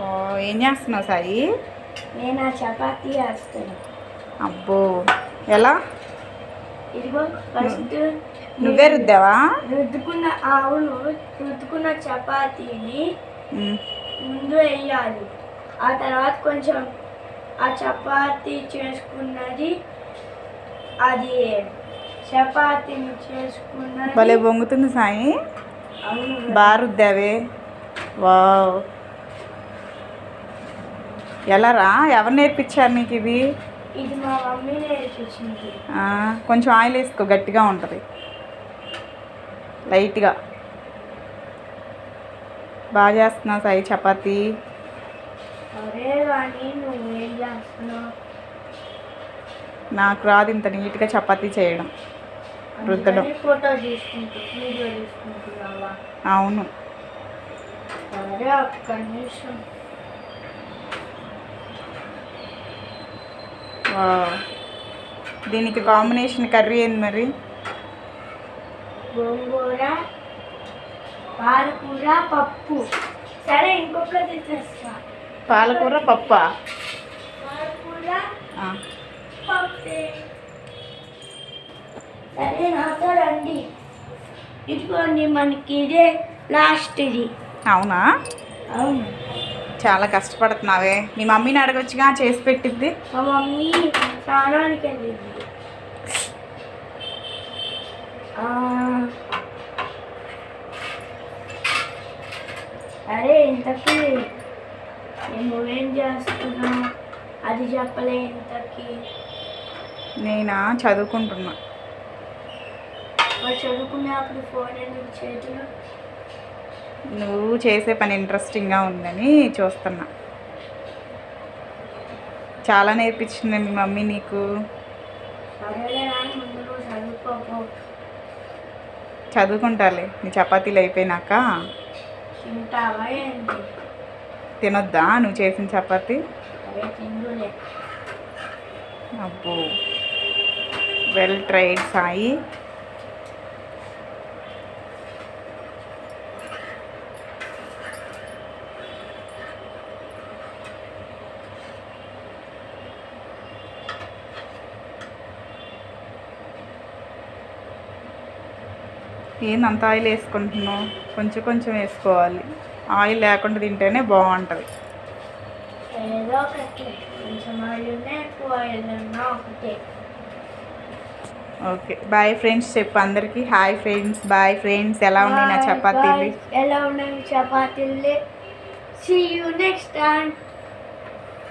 ఓ, ఏం చేస్తున్నావు సాయి? నేను ఆ చపాతీ వేస్తాను. అబ్బో, ఎలా? ఇదిగో ఫస్ట్ నువ్వే రుద్దావా? రుద్దుకున్న చపాతీని ముందు వేయాలి. ఆ తర్వాత కొంచెం ఆ చపాతీ చేసుకున్నది అది చపాతీని చేసుకున్నది భలే పొంగుతుంది సాయి. అవును, బాగా రుద్దావే. వావ్, ఎలా రా? ఎవరు నేర్పించారు నీకు ఇది? ఇది మా మమ్మీ నేర్పించింది. కొంచెం ఆయిల్ వేసుకో, గట్టిగా ఉంటుంది లైట్గా. బాగా చేస్తున్నావు సాయి చపాతీ. అరే కానీ నువ్వేం చేస్తున్నావు? నాకు రాదు ఇంత నీట్గా చపాతీ చేయడం, రుద్దడం. ఫోటో వీడియో తీసుకుంటున్నావా? అవును. సరే, ఒక్క నిమిషం. దీనికి కాంబినేషన్ కర్రీ ఏంది మరి? గోంగూర, పాలకూర, పప్పు. సరే, ఇంకొకటి తెస్తా. పాలకూర పప్పా? పాలకూర పప్పే. సరే, నాతో రండి. ఇదిగోండి, మనకి ఇదే లాస్ట్ ఇది. అవునా? అవును. చాలా కష్టపడుతున్నావే. మీ మమ్మీని అడగొచ్చుగా, చేసి పెట్టిద్ది. మా మమ్మీ స్నానానికి వెళ్ళింది. అరే, ఇంతకీ నువ్వేం చేస్తున్నావు? అది చెప్పలే ఇంతకీ. నేనా? చదువుకుంటున్నా. చదువుకునేప్పుడు ఫోన్ ఎందుకు చేతిలో? నువ్వు చేసే పని ఇంట్రెస్టింగ్గా ఉందని చూస్తున్నా. చాలా నేర్పించింది మీ మమ్మీ నీకు. చదువుకుంటాలే, నీ చపాతీలు అయిపోయినాక. తినొద్దా నువ్వు చేసిన చపాతీ? అబ్బో, వెల్ ట్రైడ్ సాయి. ఏంది ఆయిల్ వేసుకుంటున్నావు? కొంచెం కొంచెం వేసుకోవాలి. ఆయిల్ లేకుండా తింటేనే బాగుంటుంది. ఓకే, బాయ్ ఫ్రెండ్స్ చెప్పు అందరికి. Hi friends, bye friends. ఎలా ఉన్నాయి నా చపాతీలు? ఎలా ఉన్నాయి చపాతీలు? See you next time.